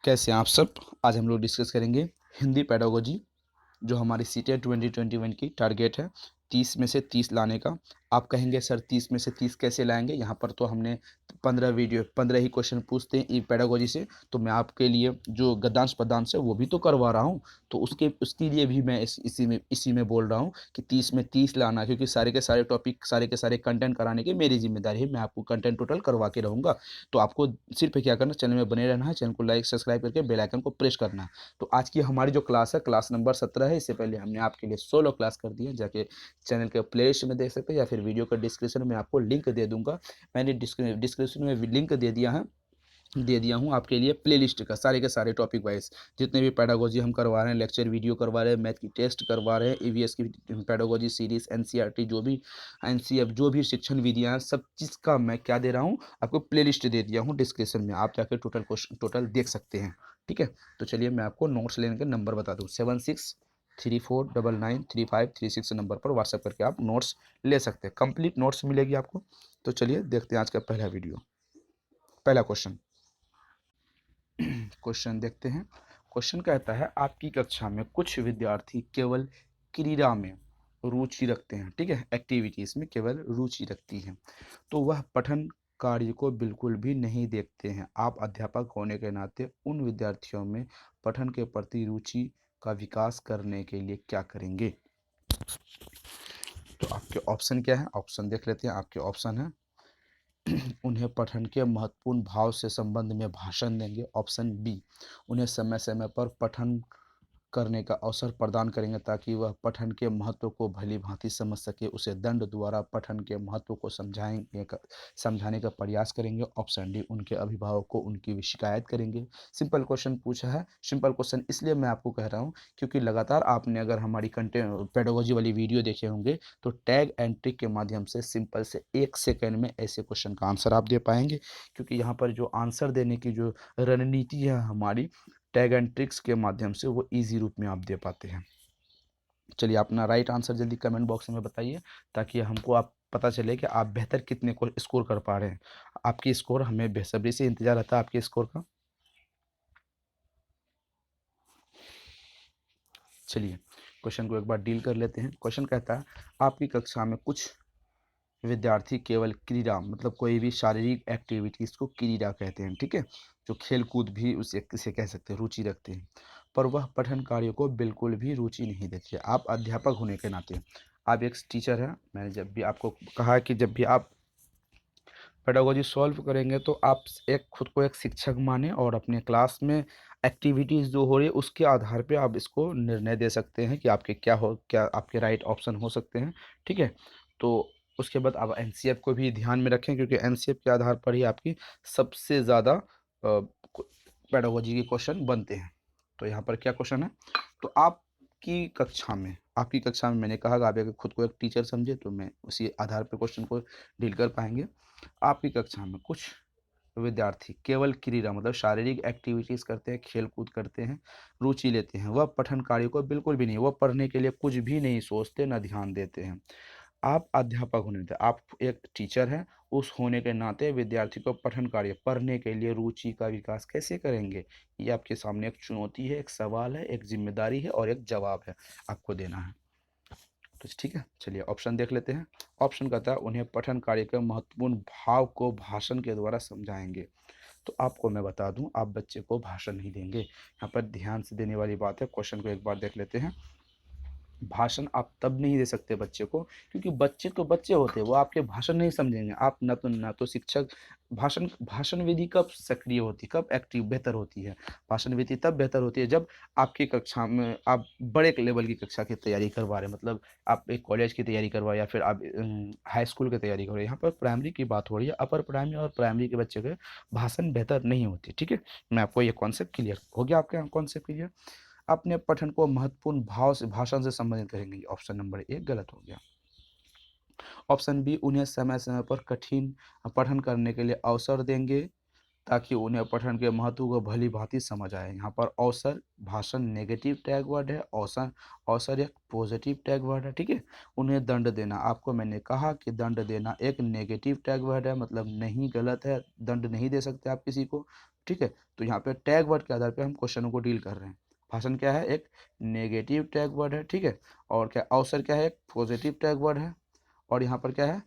कैसे हैं आप सब। आज हम लोग डिस्कस करेंगे हिंदी पेडागोजी, जो हमारी सीटेट 2021 की टारगेट है 30 में से 30 लाने का। आप कहेंगे सर 30 में से 30 कैसे लाएंगे, यहाँ पर तो हमने 15 ही क्वेश्चन पूछते हैं ई पेडागोजी से, तो मैं आपके लिए जो गद्यांश पद्यांश है वो भी तो करवा रहा हूँ। तो उसके लिए भी मैं इसी में बोल रहा हूँ कि 30 में 30 लाना, क्योंकि सारे के सारे टॉपिक, सारे के सारे कंटेंट कराने की मेरी जिम्मेदारी है। मैं आपको कंटेंट टोटल करवा के रहूँगा। तो आपको सिर्फ क्या करना, चैनल में बने रहना है, चैनल को लाइक सब्सक्राइब करके बेल आइकन को प्रेस करना है। तो आज की हमारी जो क्लास है, क्लास नंबर 17 है। इससे पहले हमने आपके लिए 16 क्लास कर दी है, जाके चैनल के प्लेलिस्ट में देख सकते हैं, या फिर वीडियो का डिस्क्रिप्शन में आपको लिंक दे दूंगा। मैंने डिस्क्रिप्शन में लिंक दे दिया हूँ आपके लिए प्लेलिस्ट का, सारे के सारे टॉपिक वाइज जितने भी पेडागोजी हम करवा रहे हैं, लेक्चर वीडियो करवा रहे हैं, मैथ की टेस्ट करवा रहे हैं, ईवीएस की पेडागोजी सीरीज, एनसीईआरटी, जो भी एनसीएफ, जो भी शिक्षण विधियाँ हैं, सब चीज़ का मैं क्या दे रहा हूँ आपको, प्लेलिस्ट दे दिया हूँ डिस्क्रिप्शन में। आप जाकर टोटल देख सकते हैं। ठीक है, तो चलिए मैं आपको नोट्स लेने के नंबर बता दूँ। 7634993536 नंबर पर व्हाट्सएप करके आप नोट्स ले सकते हैं। कंप्लीट नोट्स मिलेगी आपको। तो चलिए देखते हैं आज का पहला वीडियो, पहला क्वेश्चन। क्वेश्चन देखते हैं। क्वेश्चन कहता है, आपकी कक्षा में कुछ विद्यार्थी केवल क्रीड़ा में रुचि रखते हैं। ठीक है, एक्टिविटीज में केवल रुचि रखती हैं, तो वह पठन कार्य को बिल्कुल भी नहीं देखते हैं। आप अध्यापक होने के नाते उन विद्यार्थियों में पठन के प्रति रुचि का विकास करने के लिए क्या करेंगे। तो आपके ऑप्शन क्या है, ऑप्शन देख लेते हैं। आपके ऑप्शन है, उन्हें पठन के महत्वपूर्ण भाव से संबंध में भाषण देंगे। ऑप्शन बी, उन्हें समय समय पर पठन करने का अवसर प्रदान करेंगे ताकि वह पठन के महत्व को भली भांति समझ सके। उसे दंड द्वारा पठन के महत्व को समझाने का प्रयास करेंगे। ऑप्शन डी, उनके अभिभावक को उनकी शिकायत करेंगे। सिंपल क्वेश्चन पूछा है। सिंपल क्वेश्चन इसलिए मैं आपको कह रहा हूँ क्योंकि लगातार आपने अगर हमारी कंटेंट पेडागोजी वाली वीडियो देखे होंगे तो टैग एंड ट्रिक के माध्यम से सिंपल से 1 सेकेंड में ऐसे क्वेश्चन का आंसर आप दे पाएंगे। क्योंकि यहाँ पर जो आंसर देने की जो रणनीति है हमारी, टैग एंड ट्रिक्स के माध्यम से वो इजी रूप में आप दे पाते हैं। चलिए अपना राइट आंसर जल्दी कमेंट बॉक्स में बताइए, ताकि हमको आप पता चले कि आप बेहतर कितने को स्कोर कर पा रहे हैं। आपकी स्कोर हमें बेसब्री से इंतजार रहता है, आपके स्कोर का। चलिए क्वेश्चन को एक बार डील कर लेते हैं। क्वेश्चन कहता है, आपकी कक्षा में कुछ विद्यार्थी केवल क्रीड़ा, मतलब कोई भी शारीरिक एक्टिविटीज को क्रीड़ा कहते हैं। ठीक है, जो खेल कूद भी उसे किसे कह सकते हैं, रुचि रखते हैं, पर वह पठन कार्य को बिल्कुल भी रुचि नहीं देते। आप अध्यापक होने के नाते, आप एक टीचर हैं, मैंने जब भी आपको कहा कि जब भी आप पेडागोजी सॉल्व करेंगे तो आप एक खुद को एक शिक्षक माने और अपने क्लास में एक्टिविटीज़ जो हो रही है उसके आधार पे आप इसको निर्णय दे सकते हैं कि आपके क्या आपके राइट ऑप्शन हो सकते हैं। ठीक है, तो उसके बाद आप एनसीएफ को भी ध्यान में रखें, क्योंकि एनसीएफ के आधार पर ही आपकी सबसे ज़्यादा पेडागोजी के क्वेश्चन बनते हैं। तो यहाँ पर क्या क्वेश्चन है, तो आपकी कक्षा में मैंने कहा कि आप अगर खुद को एक टीचर समझे तो मैं उसी आधार पर क्वेश्चन को डील कर पाएंगे। आपकी कक्षा में कुछ विद्यार्थी केवल क्रीड़ा, मतलब शारीरिक एक्टिविटीज करते हैं, खेल कूद करते हैं, रुचि लेते हैं, वह पठन कार्य को बिल्कुल भी नहीं, वह पढ़ने के लिए कुछ भी नहीं सोचते, न ध्यान देते हैं। आप अध्यापक होने थे, आप एक टीचर हैं, उस होने के नाते विद्यार्थी को पठन कार्य, पढ़ने के लिए रुचि का विकास कैसे करेंगे। ये आपके सामने एक चुनौती है, एक सवाल है, एक जिम्मेदारी है और एक जवाब है, आपको देना है। तो ठीक है, चलिए ऑप्शन देख लेते हैं। ऑप्शन कहता है, उन्हें पठन कार्य के महत्वपूर्ण भाव को भाषण के द्वारा समझाएंगे। तो आपको मैं बता दूं, आप बच्चे को भाषण नहीं देंगे। यहाँ पर ध्यान से देने वाली बात है। क्वेश्चन को एक बार देख लेते हैं। भाषण आप तब नहीं दे सकते बच्चे को, क्योंकि बच्चे तो बच्चे होते हैं, वो आपके भाषण नहीं समझेंगे। आप ना तो शिक्षक, भाषण भाषण विधि कब सक्रिय होती है, कब एक्टिव बेहतर होती है, भाषण विधि तब बेहतर होती है जब आपकी कक्षा में आप बड़े लेवल की कक्षा की तैयारी करवा रहे हैं, मतलब आप एक कॉलेज की तैयारी करवा या फिर आप हाई स्कूल की तैयारी कर रहे हैं। यहाँ पर प्राइमरी की बात हो रही है, अपर प्राइमरी और प्राइमरी के बच्चे के भाषण बेहतर नहीं होती। ठीक है, मैं आपको ये कॉन्सेप्ट क्लियर हो गया, आपके यहाँ कॉन्सेप्ट क्लियर। अपने पठन को महत्वपूर्ण भाव से भाषण से संबंधित करेंगे। ऑप्शन नंबर 1 गलत हो गया। ऑप्शन बी, उन्हें समय समय पर कठिन पठन करने के लिए अवसर देंगे ताकि उन्हें पठन के महत्व को भली भांति समझ आए। यहाँ पर अवसर, भाषण नेगेटिव टैग वर्ड है, अवसर अवसर एक पॉजिटिव टैग वर्ड है। ठीक है, उन्हें दंड देना, आपको मैंने कहा कि दंड देना एक नेगेटिव टैग वर्ड है, मतलब नहीं, गलत है, दंड नहीं दे सकते आप किसी को। ठीक है, तो यहाँ पे टैग वर्ड के आधार पे हम क्वेश्चनों को डील कर रहे हैं। भाषण क्या है, एक नेगेटिव टैग वर्ड है, ठीक है, और क्या अवसर क्या है, एक पॉजिटिव टैग वर्ड है, और यहाँ पर क्या है,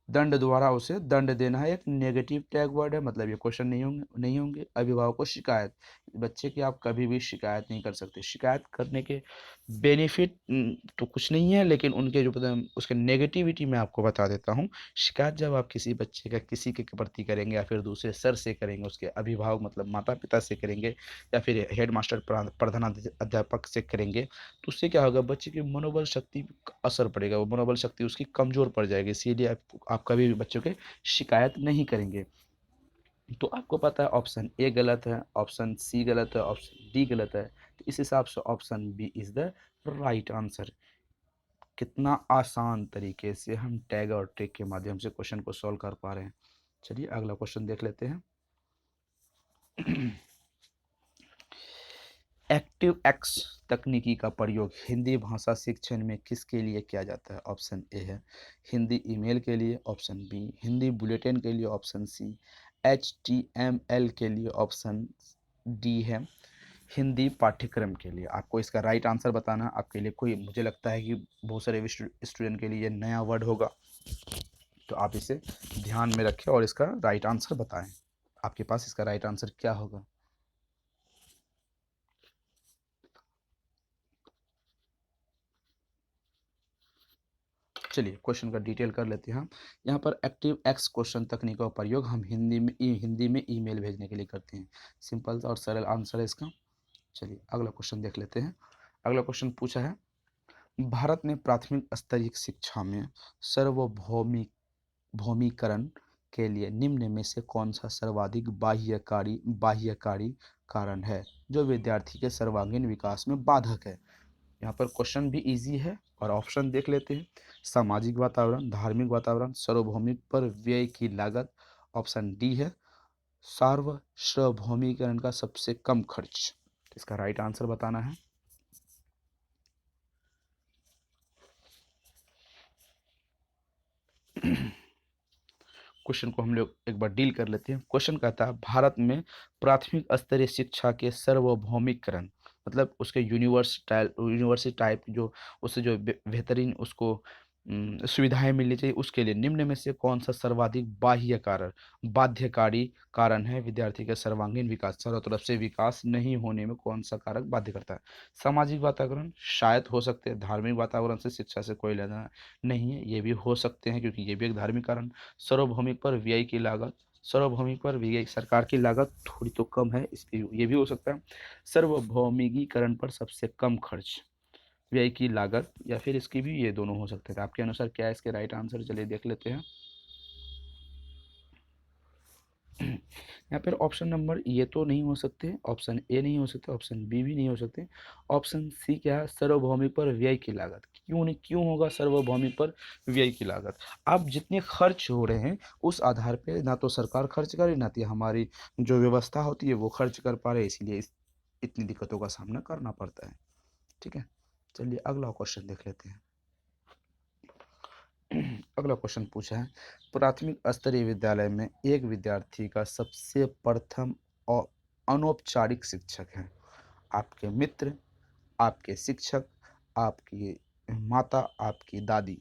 दंड द्वारा उसे दंड देना है, एक नेगेटिव टैग वर्ड है, मतलब ये क्वेश्चन नहीं होंगे। अभिभावक को शिकायत, बच्चे की आप कभी भी शिकायत नहीं कर सकते। शिकायत करने के बेनिफिट तो कुछ नहीं है, लेकिन उनके जो उसके नेगेटिविटी मैं आपको बता देता हूँ। शिकायत जब आप किसी बच्चे का किसी के प्रति करेंगे या फिर दूसरे सर से करेंगे, उसके अभिभावक मतलब माता पिता से करेंगे, या फिर हेड मास्टर प्रधान अध्यापक से करेंगे, तो उससे क्या होगा, बच्चे की मनोबल शक्ति पे असर पड़ेगा, वो मनोबल शक्ति उसकी कमजोर पड़ जाएगी। इसीलिए आप कभी भी बच्चों के शिकायत नहीं करेंगे। तो आपको पता है ऑप्शन ए गलत है, ऑप्शन सी गलत है, ऑप्शन डी गलत है, तो इस हिसाब से option B is the right answer. कितना आसान तरीके से हम टैग और ट्रिक के माध्यम से क्वेश्चन को सॉल्व कर पा रहे हैं। चलिए अगला क्वेश्चन देख लेते हैं। एक्टिव एक्स तकनीकी का प्रयोग हिंदी भाषा शिक्षण में किसके लिए किया जाता है? ऑप्शन ए है हिंदी ईमेल के लिए, ऑप्शन बी हिंदी बुलेटिन के लिए, ऑप्शन सी HTML के लिए, ऑप्शन डी है हिंदी पाठ्यक्रम के लिए। आपको इसका राइट आंसर बताना है। आपके लिए कोई, मुझे लगता है कि बहुत सारे स्टूडेंट के लिए ये नया वर्ड होगा, तो आप इसे ध्यान में रखें और इसका राइट आंसर बताएं। आपके पास इसका राइट आंसर क्या होगा? चलिए क्वेश्चन का डिटेल कर लेते हैं हम। यहाँ पर एक्टिव एक्स क्वेश्चन तकनीक का प्रयोग हम हिंदी में ईमेल भेजने के लिए करते हैं। सिंपल और सरल आंसर है इसका। चलिए अगला क्वेश्चन देख लेते हैं। अगला क्वेश्चन पूछा है, भारत में प्राथमिक स्तरीय शिक्षा में सार्वभौमिक भौमीकरण के लिए निम्न में से कौन सा सर्वाधिक बाह्यकारी कारण है जो विद्यार्थी के सर्वांगीण विकास में बाधक है? यहाँ पर क्वेश्चन भी इजी है और ऑप्शन देख लेते हैं। सामाजिक वातावरण, धार्मिक वातावरण, सार्वभौमिक पर व्यय की लागत, ऑप्शन डी है सार्वभौमिकरण का सबसे कम खर्च। इसका राइट आंसर बताना है। क्वेश्चन को हम लोग एक बार डील कर लेते हैं। क्वेश्चन कहता है, भारत में प्राथमिक स्तरीय शिक्षा के सार्वभौमिकरण मतलब उसके यूनिवर्सिटी टाइप जो उससे जो बेहतरीन उसको सुविधाएं मिलनी चाहिए, उसके लिए निम्न में से कौन सा सर्वाधिक बाध्यकारी कारण है विद्यार्थी के सर्वांगीण विकास, चारों तरफ से विकास नहीं होने में कौन सा कारक बाध्य करता है? सामाजिक वातावरण शायद हो सकते हैं, धार्मिक वातावरण से शिक्षा से कोई लेना नहीं है, ये भी हो सकते हैं क्योंकि ये भी एक धार्मिक कारण। सार्वभौमिक पर व्यय की लागत, सार्वभौमिक पर व्यय सरकार की लागत थोड़ी तो कम है, इसलिए ये भी हो सकता है। सार्वभौमिकीकरण पर सबसे कम खर्च, व्यय की लागत, या फिर इसकी भी, ये दोनों हो सकते थे। आपके अनुसार क्या है इसके राइट आंसर? चलिए देख लेते हैं। यहाँ पर ऑप्शन नंबर ये तो नहीं हो सकते, ऑप्शन ए नहीं हो सकते, ऑप्शन बी भी नहीं हो सकते, ऑप्शन सी क्या है, सार्वभौमिक पर व्यय की लागत। क्यों नहीं, क्यों होगा सार्वभौमिक पर व्यय की लागत? अब जितने खर्च हो रहे हैं उस आधार पे ना तो सरकार खर्च करे ना तो हमारी जो व्यवस्था होती है वो खर्च कर पा रहे, इसीलिए इतनी दिक्कतों का सामना करना पड़ता है। ठीक है, चलिए अगला क्वेश्चन देख लेते हैं। अगला क्वेश्चन पूछा है, प्राथमिक स्तरीय विद्यालय में एक विद्यार्थी का सबसे प्रथम और अनौपचारिक शिक्षक है? आपके मित्र, आपके शिक्षक, आपकी माता, आपकी दादी।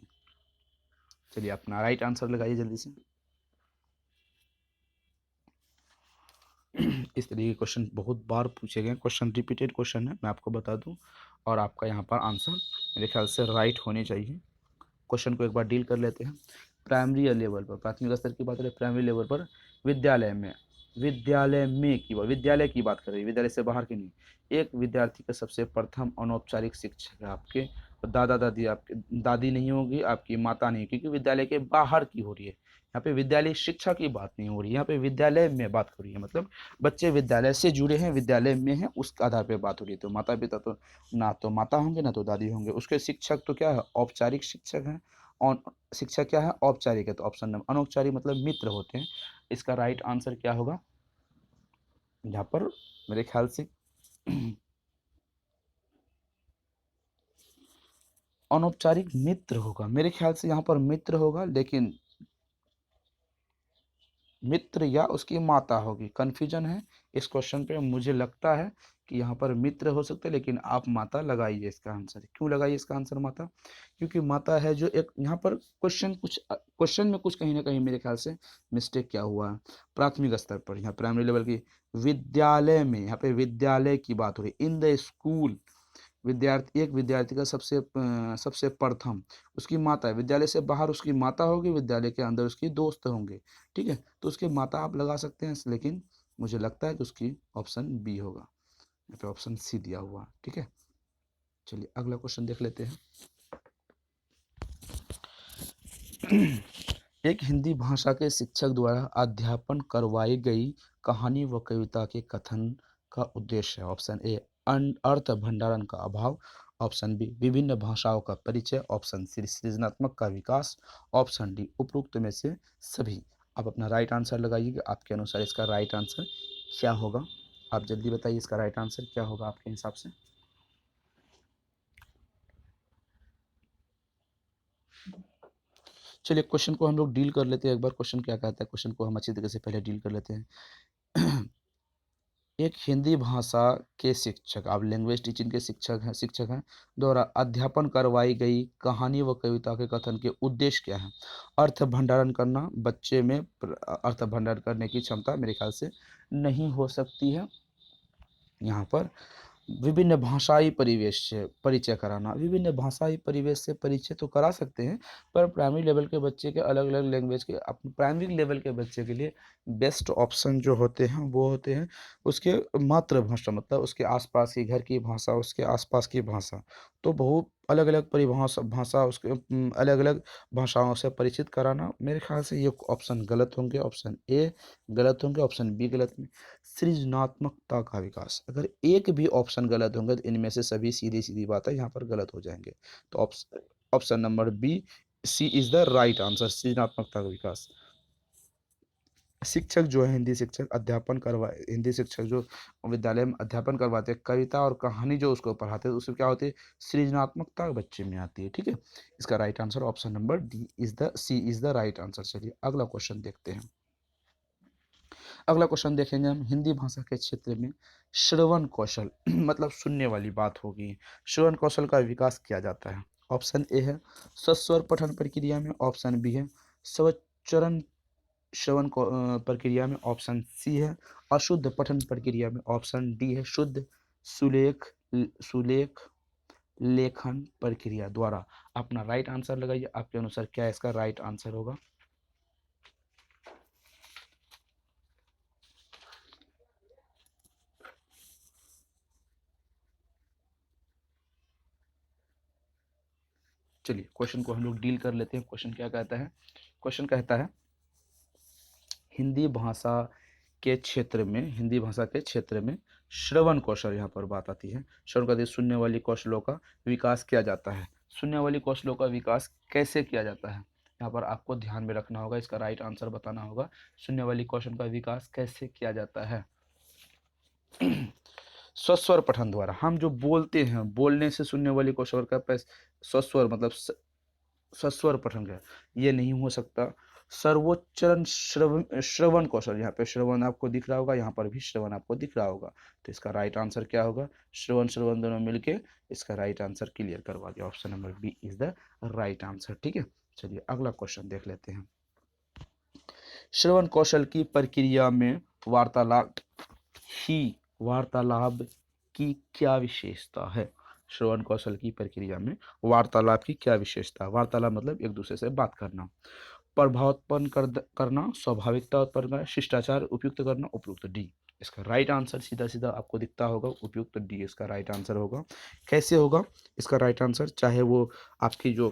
चलिए अपना राइट आंसर लगाइए जल्दी से। इस तरीके के क्वेश्चन बहुत बार पूछे गए, क्वेश्चन रिपीटेड क्वेश्चन है, मैं आपको बता दूं, और आपका यहाँ पर आंसर मेरे ख्याल से राइट होने चाहिए। क्वेश्चन को एक बार डील कर लेते हैं। प्राइमरी लेवल पर, प्राथमिक स्तर की बात करें, प्राइमरी लेवल पर विद्यालय की बात करें, विद्यालय से बाहर की नहीं। एक विद्यार्थी का सबसे प्रथम अनौपचारिक शिक्षक है आपके दादा दादी, आपके दादी नहीं होगी, आपकी माता नहीं, क्योंकि विद्यालय के बाहर की हो रही है। यहाँ पे विद्यालय शिक्षा की बात नहीं हो रही है, यहाँ पे विद्यालय में बात हो रही है, मतलब बच्चे विद्यालय से जुड़े हैं, विद्यालय में हैं, उस आधार पर बात हो रही है। तो माता पिता तो ना तो माता होंगे ना तो दादी होंगे, उसके शिक्षक तो क्या है, औपचारिक शिक्षक हैं। और शिक्षा क्या है, औपचारिक है, तो ऑप्शन नंबर अनौपचारिक मतलब मित्र होते हैं। इसका राइट आंसर क्या होगा यहाँ पर? मेरे ख्याल से अनौपचारिक मित्र होगा, मेरे ख्याल से यहाँ पर मित्र होगा, लेकिन मित्र या उसकी माता होगी। कन्फ्यूजन है इस क्वेश्चन पे। मुझे लगता है कि यहाँ पर मित्र हो सकते हैं, लेकिन आप माता लगाइए इसका आंसर। क्यों लगाइए इसका आंसर माता? क्योंकि माता है जो एक यहाँ पर क्वेश्चन में कुछ कहीं ना कहीं मेरे ख्याल से मिस्टेक क्या हुआ है। प्राथमिक स्तर पर, यहाँ प्राइमरी लेवल की विद्यालय में, यहाँ पे विद्यालय की बात हो रही, इन द स्कूल। विद्यार्थी, एक विद्यार्थी का सबसे प्रथम उसकी माता है। विद्यालय से बाहर उसकी माता होगी, विद्यालय के अंदर उसकी दोस्त होंगे। ठीक है, तो उसकी माता आप लगा सकते हैं, लेकिन मुझे लगता है कि उसकी ऑप्शन बी होगा। यहाँ पे ऑप्शन सी दिया हुआ है। ठीक है, चलिए अगला क्वेश्चन देख लेते हैं। एक हिंदी भाषा के शिक्षक द्वारा अध्यापन करवाई गई कहानी व कविता के कथन का उद्देश्य है। ऑप्शन ए अर्थ भंडारण का अभाव, ऑप्शन बी विभिन्न भाषाओं का परिचय, ऑप्शन सी सृजनात्मक का विकास, ऑप्शन डी उपरोक्त में से सभी। आप अपना राइट आंसर लगाइएगा। आपके अनुसार इसका राइट आंसर क्या होगा? आप जल्दी बताइए इसका राइट आंसर क्या होगा आपके हिसाब से। चलिए क्वेश्चन को हम लोग डील कर लेते हैं एक बार। क्वेश्चन क्या कहता है, क्वेश्चन को हम अच्छी तरीके से पहले डील कर लेते हैं। एक हिंदी भाषा के शिक्षक, आप लैंग्वेज टीचिंग के शिक्षक हैं द्वारा अध्यापन करवाई गई कहानी व कविता के कथन के उद्देश्य क्या है? अर्थ भंडारण करना। बच्चे में अर्थ भंडारण करने की क्षमता मेरे ख्याल से नहीं हो सकती है। यहाँ पर विभिन्न भाषाई परिवेश से परिचय कराना। विभिन्न भाषाई परिवेश से परिचय तो करा सकते हैं, पर प्राइमरी लेवल के बच्चे के अलग अलग लैंग्वेज के, प्राइमरी लेवल के बच्चे के लिए बेस्ट ऑप्शन जो होते हैं वो होते हैं उसके मातृभाषा, मतलब उसके आसपास की घर की भाषा, उसके आसपास की भाषा। तो बहुत अलग अलग परिभाषा भाषा उसके अलग अलग भाषाओं से परिचित कराना। मेरे ख्याल से ये ऑप्शन गलत होंगे। ऑप्शन ए गलत होंगे, ऑप्शन बी गलत में। सृजनात्मकता का विकास, अगर एक भी ऑप्शन गलत होंगे तो इनमें से सभी सीधी सीधी बात है यहाँ पर गलत हो जाएंगे। तो option number B C is the right answer, सृजनात्मकता का विकास। शिक्षक जो है, हिंदी शिक्षक जो विद्यालय में अध्यापन करवाते हैं, कविता और कहानी जो उसको पढ़ाते हैं, उसमें क्या होती है, सृजनात्मकता बच्चे में आती है। ठीक है, इसका right answer option number C is the right answer. चलिए अगला क्वेश्चन देखते हैं। अगला क्वेश्चन देखेंगे हम। हिंदी भाषा के क्षेत्र में श्रवण कौशल मतलब सुनने वाली बात होगी। श्रवण कौशल का विकास किया जाता है। ऑप्शन ए है सस्वर पठन प्रक्रिया में, ऑप्शन बी है स्वचरण प्रक्रिया में, ऑप्शन सी है अशुद्ध पठन प्रक्रिया में, ऑप्शन डी है शुद्ध सुलेख लेखन प्रक्रिया द्वारा। अपना राइट आंसर लगाइए। आपके अनुसार क्या इसका राइट आंसर होगा? चलिए क्वेश्चन को हम लोग डील कर लेते हैं। क्वेश्चन क्या कहता है? क्वेश्चन कहता है हिंदी भाषा हिंदी भाषा के क्षेत्र में श्रवण कौशल, यहाँ पर बात आती है। श्रवण का सुनने वाली कौशलों का विकास किया जाता है। सुनने वाली कौशलों का विकास कैसे किया जाता है, यहाँ पर आपको ध्यान में रखना होगा। इसका राइट आंसर बताना होगा। सुनने वाली कौशल का विकास कैसे किया जाता है? स्वस्वर पठन द्वारा। हम जो बोलते हैं, बोलने से सुनने वाली कौशल का स्वस्वर मतलब सस्वर पठन का ये नहीं हो सकता। सर्वोच्चरण श्रवण कौशल, यहाँ पे श्रवण आपको दिख रहा होगा, यहाँ पर भी श्रवण आपको दिख रहा होगा। तो इसका राइट आंसर क्या होगा? श्रवण श्रवण दोनों मिलके इसका राइट आंसर क्लियर करवा दिया। Option number B is the right answer. ठीक है, चलिए अगला क्वेश्चन देख लेते हैं। श्रवण कौशल की प्रक्रिया में वार्तालाप की क्या विशेषता है? श्रवण कौशल की प्रक्रिया में वार्तालाप की क्या विशेषता है? वार्तालाप मतलब एक दूसरे से बात करना। करना, स्वाभाविकता उत्पन्न करना, शिष्टाचार उपयुक्त करना, उपयुक्त डी। इसका राइट आंसर सीधा सीधा आपको दिखता होगा, उपयुक्त डी इसका राइट आंसर होगा। कैसे होगा इसका राइट आंसर? चाहे वो आपकी जो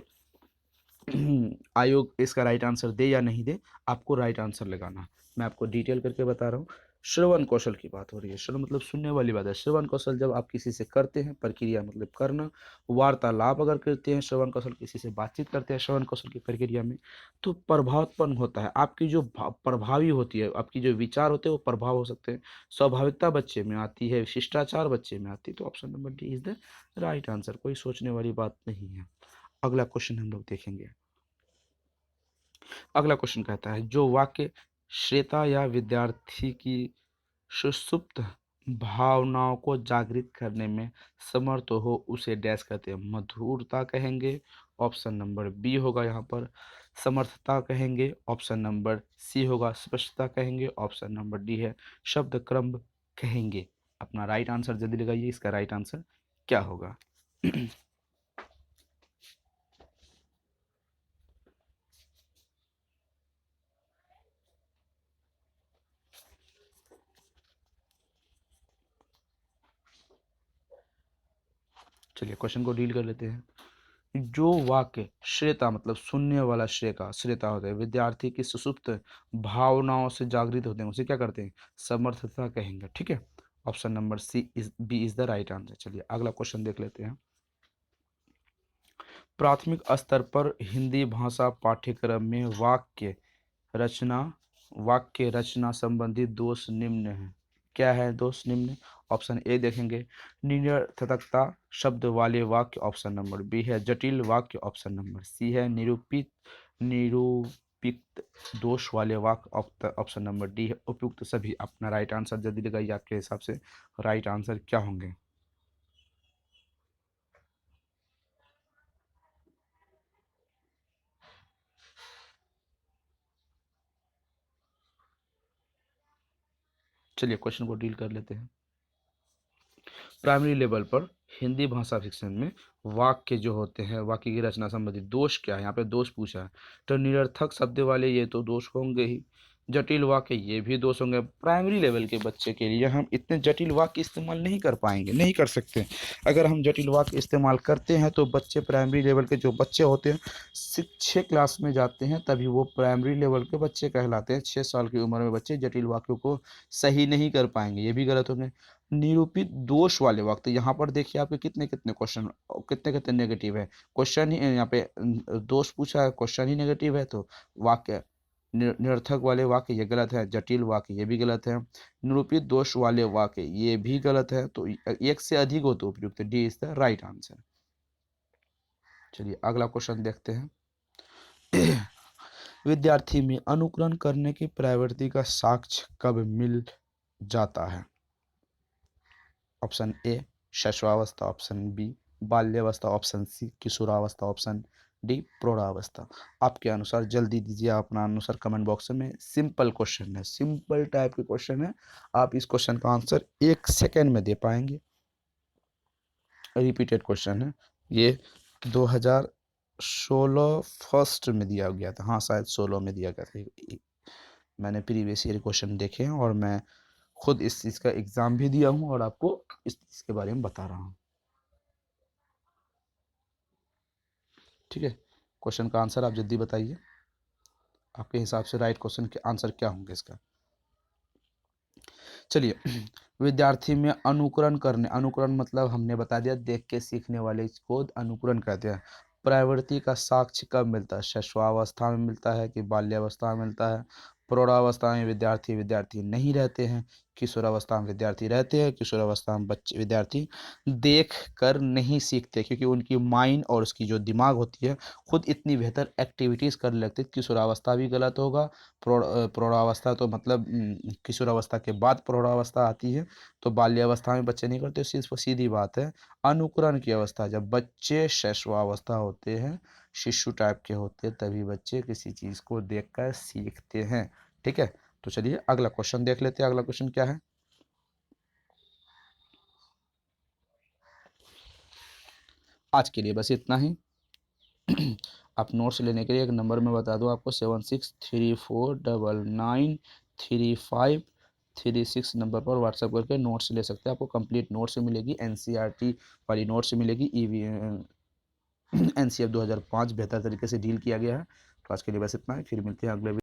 आयोग इसका राइट आंसर दे या नहीं दे, आपको राइट आंसर लगाना। मैं आपको डिटेल करके बता रहा हूँ। श्रवण कौशल की बात हो रही है। श्रवण मतलब सुनने वाली बात है। श्रवण कौशल जब आप किसी से करते हैं, प्रक्रिया मतलब करना। वार्तालाप अगर करते हैं, श्रवण कौशल किसी से बातचीत करते हैं श्रवण कौशल की प्रक्रिया में, तो प्रभावोत्पन्न होता है। आपकी जो प्रभावी होती है, आपकी जो विचार होते हैं वो प्रभाव हो सकते हैं। स्वाभाविकता बच्चे में आती है, शिष्टाचार बच्चे में आती है। तो option number D is the right answer. कोई सोचने वाली बात नहीं है। अगला क्वेश्चन हम लोग देखेंगे। अगला क्वेश्चन कहता है जो वाक्य श्रेता या विद्यार्थी की सुषुप्त भावनाओं को जागृत करने में समर्थ हो उसे डैश कहते हैं, मधुरता कहेंगे, ऑप्शन नंबर बी होगा यहाँ पर। समर्थता कहेंगे, ऑप्शन नंबर सी होगा। स्पष्टता कहेंगे, ऑप्शन नंबर डी है। शब्द क्रम कहेंगे। अपना राइट आंसर जल्दी लगाइए, इसका राइट आंसर क्या होगा। चलिए क्वेश्चन को डील कर लेते हैं। जो वाक्य श्रेता मतलब सुनने वाला श्रेय का श्रेता होता है विद्यार्थी की सुसुप्त भावनाओं से जागृत होते हैं उसे क्या करते हैं, समर्थता कहेंगे। ठीक है, option number C is B is the right answer. चलिए अगला क्वेश्चन देख लेते हैं। प्राथमिक स्तर पर हिंदी भाषा पाठ्यक्रम में रचना वाक्य रचना संबंधी दोष निम्न है। क्या है दोष निम्न? ऑप्शन ए देखेंगे, निरर्थकता शब्द वाले वाक्य, ऑप्शन नंबर बी है जटिल वाक्य, ऑप्शन नंबर सी है निरूपित दोष वाले वाक्य, ऑप्शन नंबर डी है उपयुक्त सभी। अपना राइट आंसर जल्दी लगाइए, आपके हिसाब से राइट आंसर क्या होंगे। चलिए क्वेश्चन को डील कर लेते हैं। प्राइमरी लेवल पर हिंदी भाषा शिक्षण में वाक्य जो होते हैं वाक्य की रचना संबंधी दोष क्या है, यहाँ पे दोष पूछा है तो निरर्थक शब्द वाले ये तो दोष होंगे ही, जटिल वाक्य ये भी दोष होंगे। प्राइमरी लेवल के बच्चे के लिए हम इतने जटिल वाक्य इस्तेमाल नहीं कर पाएंगे, नहीं कर सकते। अगर हम जटिल वाक्य इस्तेमाल करते हैं तो बच्चे प्राइमरी लेवल के जो बच्चे होते हैं 6 क्लास में जाते हैं तभी वो प्राइमरी लेवल के बच्चे कहलाते हैं। 6 साल की उम्र में बच्चे जटिल वाक्यों को सही नहीं कर पाएंगे, ये भी गलत होंगे। निरूपित दोष वाले वक्त यहाँ पर देखिए आपके कितने कितने क्वेश्चन कितने कितने नेगेटिव है। क्वेश्चन ही यहाँ पे दोष पूछा है, क्वेश्चन ही नेगेटिव है तो वाक्य निरर्थक वाले वाक्य ये गलत है, जटिल वाक्य ये भी गलत है, निरूपित दोष वाले वाक्य ये भी गलत है, तो एक से अधिक हो तो उपयुक्त, D is the right answer. चलिए अगला क्वेश्चन देखते हैं। विद्यार्थी में अनुकरण करने की प्रवृत्ति का साक्ष्य कब मिल जाता है? ऑप्शन ए शैशवावस्था, ऑप्शन बी बाल्यावस्था, ऑप्शन सी किशोरावस्था, ऑप्शन डी प्रौढ़ावस्था। आपके अनुसार जल्दी दीजिए अपना अनुसार कमेंट बॉक्स में। सिंपल क्वेश्चन है, सिंपल टाइप के क्वेश्चन है, आप इस क्वेश्चन का आंसर 1 सेकेंड में दे पाएंगे। रिपीटेड क्वेश्चन है ये, 2016 फर्स्ट में दिया गया था, हाँ शायद 16 में दिया गया था। मैंने प्रीवियस ईयर क्वेश्चन देखे हैं और मैं खुद इस चीज़ का एग्ज़ाम भी दिया हूँ और आपको इस चीज़ के बारे में बता रहा हूँ। ठीक है, क्वेश्चन का आंसर आप जल्दी बताइए, आपके हिसाब से राइट क्वेश्चन के आंसर क्या होंगे इसका। चलिए विद्यार्थी में अनुकरण मतलब हमने बता दिया देख के सीखने वाले को अनुकरण कहते हैं। प्रवृत्ति का साक्ष्य कब मिलता है? शैशवावस्था में मिलता है कि बाल्यावस्था में मिलता है? प्रौढ़ावस्था में विद्यार्थी नहीं रहते हैं, किशोरावस्था में विद्यार्थी रहते हैं, किशोरावस्था में बच्चे विद्यार्थी देख कर नहीं सीखते क्योंकि उनकी माइंड और उसकी जो दिमाग होती है खुद इतनी बेहतर एक्टिविटीज़ कर लगती है। किशोरावस्था भी गलत होगा। प्रौढ़ावस्था तो मतलब किशोरावस्था के बाद प्रौढ़ावस्था आती है, तो बाल्यावस्था में बच्चे नहीं करते, सिर्फ सीधी बात है। अनुकरण की अवस्था जब बच्चे शैशवावस्था होते हैं, शिशु टाइप के होते हैं, तभी बच्चे किसी चीज़ को देखकर सीखते हैं। ठीक है, तो चलिए अगला क्वेश्चन देख लेते हैं। अगला क्वेश्चन क्या है? आज के लिए बस इतना ही। आप नोट्स लेने के लिए एक नंबर मैं बता दूं आपको, 7634993536 नंबर पर व्हाट्सएप करके नोट्स ले सकते हैं। आपको कंप्लीट नोट्स मिलेगी, एनसीईआरटी वाली नोट्स मिलेगी, ईवी एनसीएफ 2005 बेहतर तरीके से डील किया गया है। तो आज के लिए बस इतना ही, फिर मिलते हैं अगले